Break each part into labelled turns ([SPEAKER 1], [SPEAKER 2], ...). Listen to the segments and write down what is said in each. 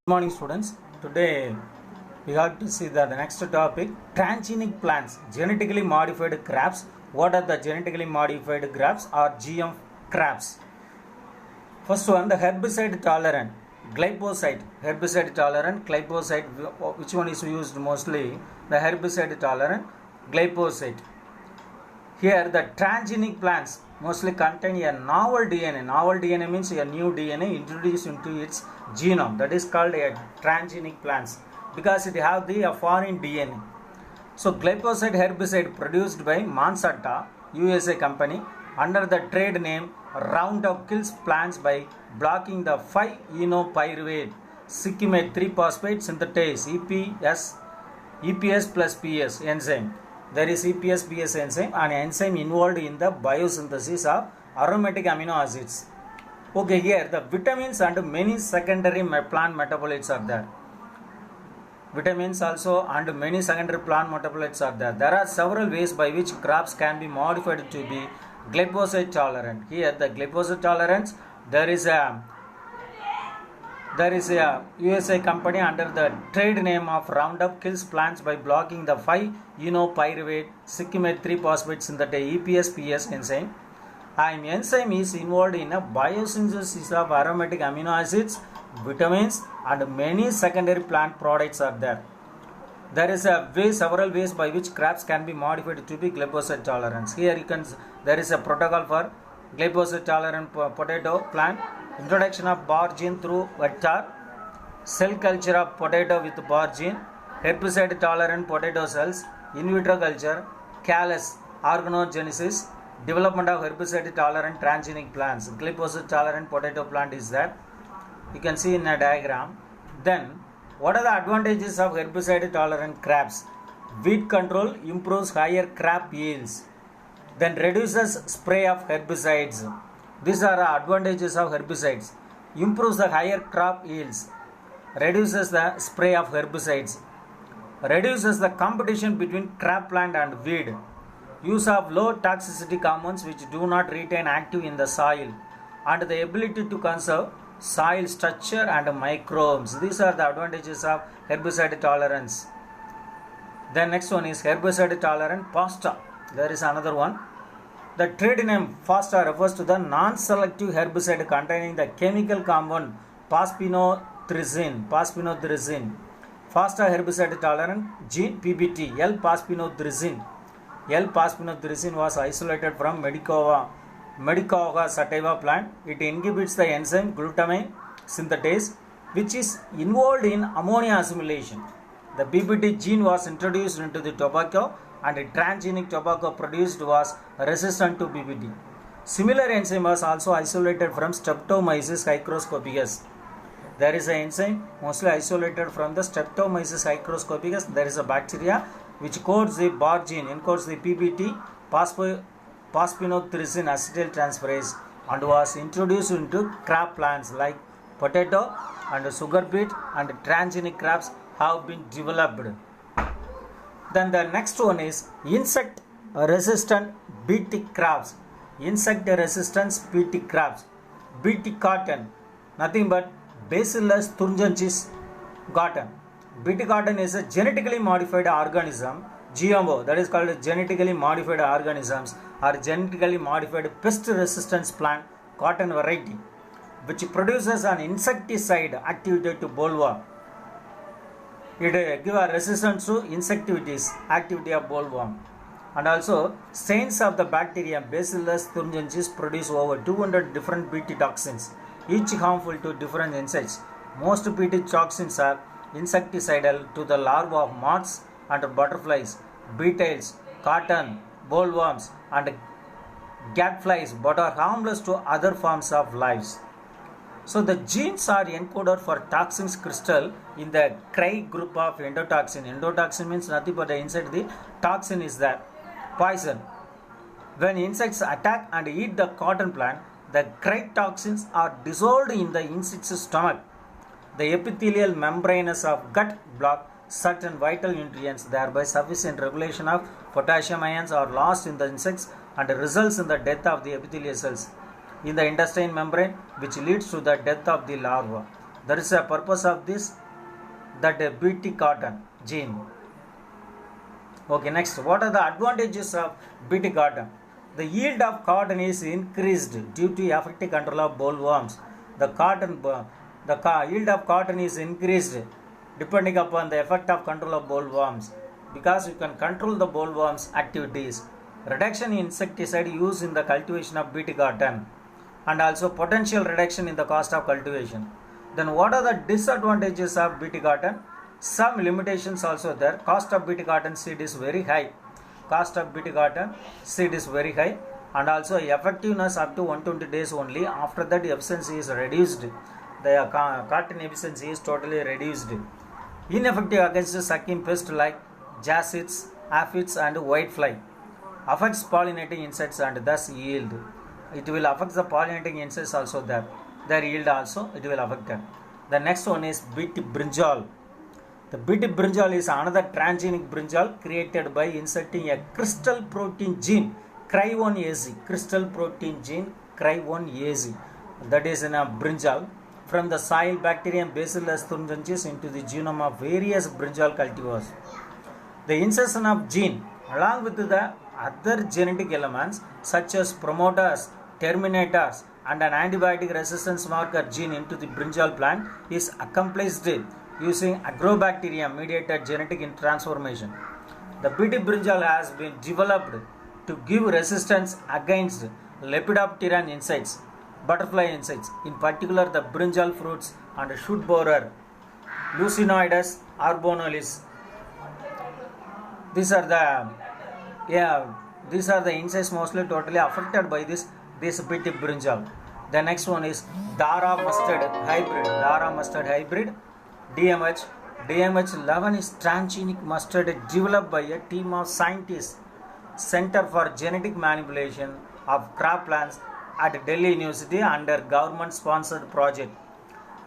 [SPEAKER 1] Good morning, students. Today we have to see the next topic, transgenic plants, genetically modified crops. What are the genetically modified crops or GM crops? First one, the herbicide tolerant, glyphosate. Herbicide tolerant, glyphosate. Which one is used mostly? The herbicide tolerant, glyphosate. Here the transgenic plants mostly contain a novel DNA. Novel DNA means a new DNA introduced into its genome. That is called a transgenic plants because it have the foreign DNA. So glyphosate herbicide produced by Monsanto USA company under the trade name Roundup kills plants by blocking the 5-enopyruvate cyclimate 3-phosphate synthetase EPS plus PS enzyme. There is EPS PS enzyme, an enzyme involved in the biosynthesis of aromatic amino acids. Okay, here the vitamins and many secondary plant metabolites are there. Vitamins also and many secondary plant metabolites are there. There are several ways by which crops can be modified to be glyphosate tolerant. Here the glyphosate tolerance, there is a USA company under the trade name of Roundup kills plants by blocking the 5-enopyruvate cyclimate 3-phosphate synthetase EPS PS enzyme. An enzyme is involved in a biosynthesis of aromatic amino acids, vitamins and many secondary plant products are there. There is several ways by which crops can be modified to be glyphosate tolerance. Here there is a protocol for glyphosate tolerant potato plant. Introduction of bar gene through vector, cell culture of potato with bar gene, herbicide tolerant potato cells, in vitro culture, callus organogenesis, development of herbicide tolerant transgenic plants. Glyphosate tolerant potato plant is that you can see in a diagram. Then what are the advantages of herbicide tolerant crops? Weed control improves higher crop yields, then reduces spray of herbicides. These are the advantages of herbicides. Improves the higher crop yields, reduces the spray of herbicides, reduces the competition between crop plant and weed, use of low toxicity compounds which do not retain active in the soil, and the ability to conserve soil structure and microbes. These are the advantages of herbicide tolerance. Then next one is herbicide tolerant pasta. There is another one. The trade name FASTA refers to the non-selective herbicide containing the chemical compound phosphinothrizine. FASTA herbicide tolerant gene PBT. L-phosphinothrizine. L-phosphinothrizine was isolated from Medicago sativa plant. It inhibits the enzyme glutamine synthetase, which is involved in ammonia assimilation. The PBT gene was introduced into the tobacco, and transgenic tobacco produced was resistant to PBT. Similar enzyme was also isolated from Streptomyces hygroscopicus. There is an enzyme mostly isolated from the Streptomyces hygroscopicus. There is a bacteria which codes the bar gene, encodes the PBT, phosphinothrizine acetyltransferase, and was introduced into crop plants like potato and sugar beet, and transgenic crops have been developed. Then the next one is insect resistant BT crops. Insect resistance BT crops. BT cotton, nothing but Bacillus thuringiensis cotton. BT cotton is a genetically modified organism, GMO, that is called genetically modified organisms or genetically modified pest resistance plant cotton variety, which produces an insecticide activated to bollworm. It gives a resistance to activity of bollworm. And also strains of the bacteria Bacillus thuringiensis produce over 200 different BT toxins, each harmful to different insects. Most BT toxins are insecticidal to the larvae of moths and butterflies, beetles, cotton, bollworms and gadflies, but are harmless to other forms of lives. So the genes are encoded for toxins crystal in the Craig group of endotoxin. Endotoxin means nothing but inside the toxin is that poison. When insects attack and eat the cotton plant, the Craig toxins are dissolved in the insect's stomach. The epithelial membranes of gut block certain vital nutrients, thereby sufficient regulation of potassium ions are lost in the insects and results in the death of the epithelial cells in the intestine membrane, which leads to the death of the larva. That is the purpose of this, that Bt cotton gene. Okay, next, what are the advantages of Bt cotton? The yield of cotton is increased due to effective control of bollworms. The yield of cotton is increased depending upon the effect of control of bollworms, because you can control the bollworms activities. Reduction in insecticide use in the cultivation of Bt cotton, and also potential reduction in the cost of cultivation. Then what are the disadvantages of Bt cotton? Some limitations also there. Cost of Bt cotton seed is very high. And also effectiveness up to 120 days only. After that, efficiency is reduced. The cotton efficiency is totally reduced. Ineffective against sucking pests like jassids, aphids and whitefly. Affects pollinating insects and thus yield. It will affect the pollinating insects also there. Their yield also it will affect them. The next one is Bt brinjal. The Bt brinjal is another transgenic brinjal created by inserting a crystal protein gene Cry1AC. That is in a brinjal from the soil bacterium Bacillus thuringiensis into the genome of various brinjal cultivars. The insertion of gene along with the other genetic elements such as promoters, terminators and an antibiotic resistance marker gene into the brinjal plant is accomplished using agrobacterium mediated genetic transformation. The Bt brinjal has been developed to give resistance against Lepidopteran insects, butterfly insects, in particular the brinjal fruits and shoot borer, Lucinoides arbonalis. These are the insects mostly totally affected by this Bt brinjal. The next one is Dara mustard hybrid. DMH11 is transgenic mustard developed by a team of scientists, Center for Genetic Manipulation of Crop Plants at Delhi University under government-sponsored project.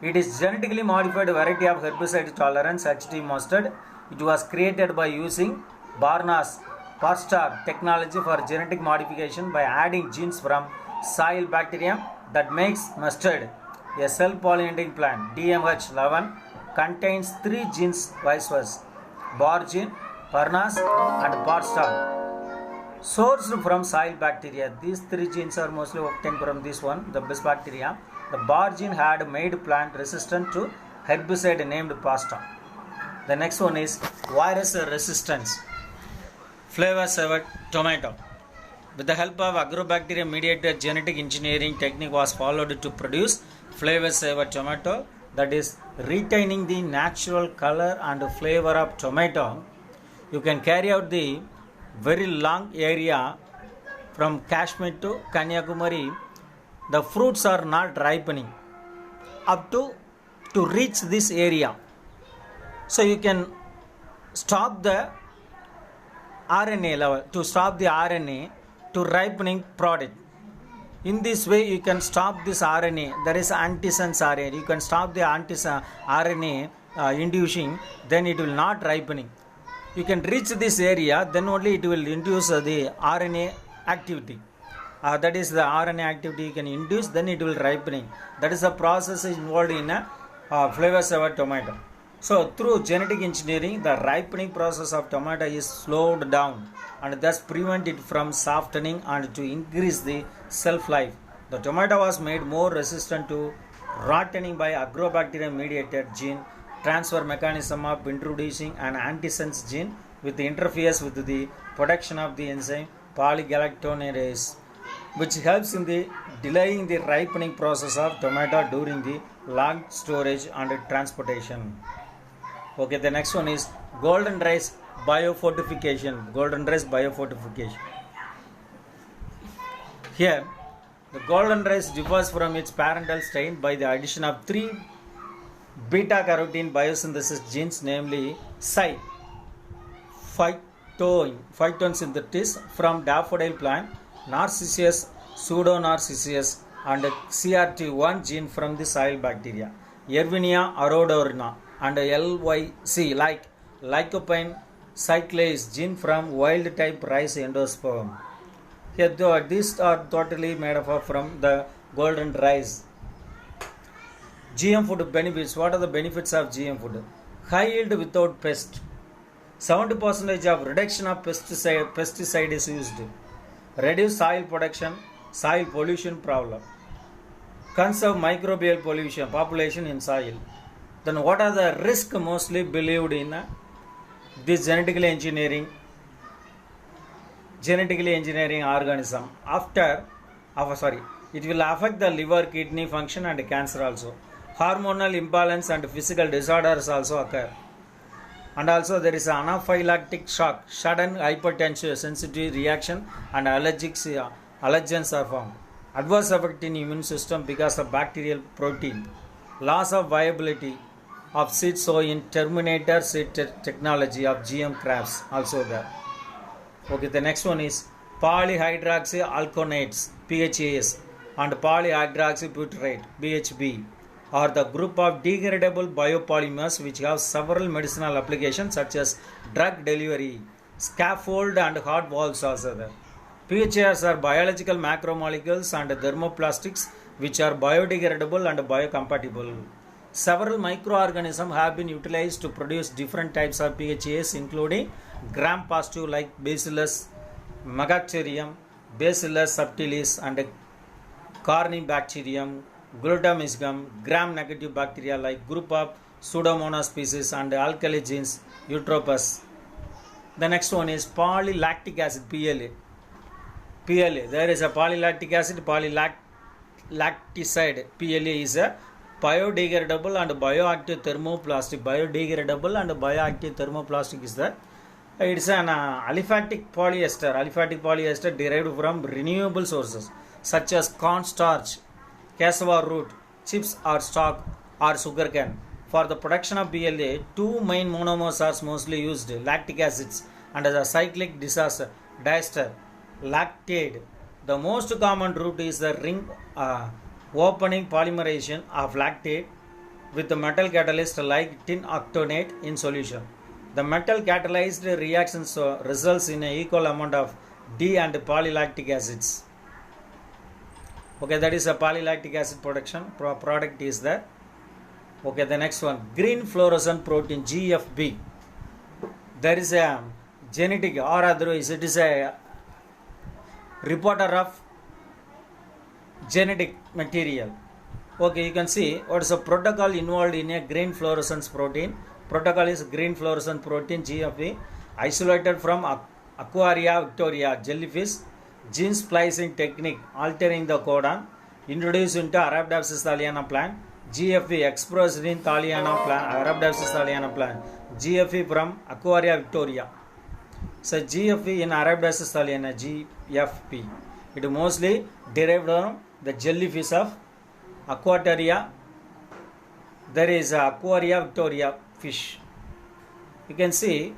[SPEAKER 1] It is genetically modified variety of herbicide tolerance HT mustard. It was created by using Barna's Parstar technology for genetic modification by adding genes from soil bacterium that makes mustard a self-pollinating plant. DMH11 contains 3 genes vice versa: Bar gene, Parnas and Parstar, sourced from soil bacteria. These 3 genes are mostly obtained from this one, the best bacteria. The Bar gene had made plant resistant to herbicide named Parstar. The next one is virus resistance. Flavor saver tomato. With the help of agrobacterium mediated genetic engineering technique was followed to produce flavor saver tomato, that is retaining the natural color and flavor of tomato. You can carry out the very long area from Kashmir to Kanyakumari. The fruits are not ripening up to reach this area. So you can stop the RNA level, to stop the RNA to ripening product. In this way you can stop this RNA, that is antisense RNA. You can stop the antisense RNA inducing, then it will not ripening. You can reach this area, then only it will induce the RNA activity. That is the RNA activity you can induce, then it will ripening. That is the process involved in a flavor saver tomato. So through genetic engineering, the ripening process of tomato is slowed down and thus prevent it from softening and to increase the shelf life. The tomato was made more resistant to rotting by agrobacterium mediated gene transfer mechanism of introducing an antisense gene with interferes with the production of the enzyme polygalactonease, which helps in the delaying the ripening process of tomato during the long storage and transportation. Okay, the next one is golden rice biofortification. Here, the golden rice differs from its parental strain by the addition of 3 beta-carotene biosynthesis genes, namely phytosynthesis from daffodil plant, Narcissus, Pseudonarcissus, and CRT1 gene from the soil bacteria, Yervinia arodorina, and LYC like lycopene cyclase gene from wild type rice endosperm. Here, these are totally made up from the golden rice. GM food benefits. What are the benefits of GM food? High yield without pest. 70% of reduction of pesticide is used. Reduce soil production, soil pollution problem. Conserve microbial pollution, population in soil. Then what are the risks mostly believed in this genetically engineering organism? It will affect the liver, kidney function and cancer also. Hormonal imbalance and physical disorders also occur. And also there is anaphylactic shock, sudden hypertension, sensitive reaction and allergens are formed. Adverse effect in immune system because of bacterial protein. Loss of viability of seed sow in terminator seed technology of GM crops also there. Okay, the next one is polyhydroxyalkanoates, PHAS, and polyhydroxybutyrate, BHB, are the group of degradable biopolymers which have several medicinal applications such as drug delivery, scaffold and heart valves also there. PHAs are biological macromolecules and thermoplastics which are biodegradable and biocompatible. Several microorganisms have been utilized to produce different types of PHAs including gram-positive like Bacillus megatherium, Bacillus subtilis and Corynebacterium, Glutamycum, gram-negative bacteria like group of Pseudomonas species and alkali genes Eutropus. The next one is polylactic acid, PLA. There is a polylactic acid, polylacticide. PLA is a biodegradable and bioactive thermoplastic. Biodegradable and bioactive thermoplastic is that. It is an aliphatic polyester. Aliphatic polyester derived from renewable sources such as cornstarch, cassava root, chips or stalk or sugarcane. For the production of PLA, two main monomers are mostly used, lactic acids and the cyclic diester, lactate. The most common route is the ring opening polymerization of lactate with the metal catalyst like tin octanate in solution. The metal catalyzed reactions results in an equal amount of D and polylactic acids. Okay, that is a polylactic acid production product is there. Okay, the next one, green fluorescent protein, GFP. There is a genetic or otherwise it is a reporter of genetic material. Okay, you can see what is the protocol involved in a green fluorescence protein. Protocol is green fluorescent protein GFP isolated from Aquaria victoria jellyfish. Gene splicing technique altering the codon introduced into Arabidopsis thaliana plant. GFP expressed in Thaliana plant, Arabidopsis thaliana plant. GFP from Aquaria victoria. So GFP in Arabidopsis thaliana, GFP. It mostly derived from the jellyfish of Aquaria. There is Aquaria victoria fish. You can see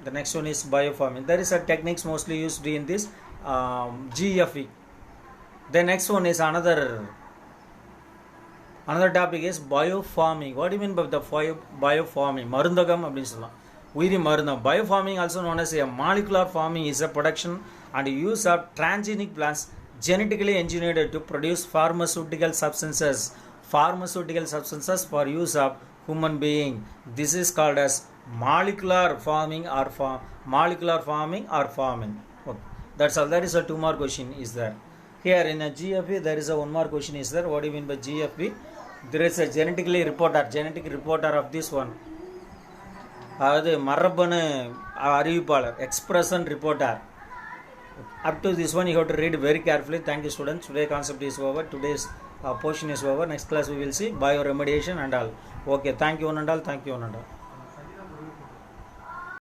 [SPEAKER 1] the next one is biofarming. There is a techniques mostly used in this GFE. The next one is another topic is biofarming. What do you mean by the biofarming? Marundagam அப்படினு சொல்லலாம். உயிரி மருந்தம். Biofarming also known as a molecular farming is a production and use of transgenic plants genetically engineered to produce pharmaceutical substances. Pharmaceutical substances for use of human being. This is called as molecular farming or farming. Okay. That's all. There is a two more question is there. Here in a GFP there is a one more question is there. What do you mean by GFP? There is a genetic reporter of this one. அதாவது மரபணு அறிவிப்பாளர் expression reporter. Up to this one you have to read very carefully. Thank you students. Today's concept is over. Today's portion is over. Next class we will see bioremediation and all. Okay, thank you one and all.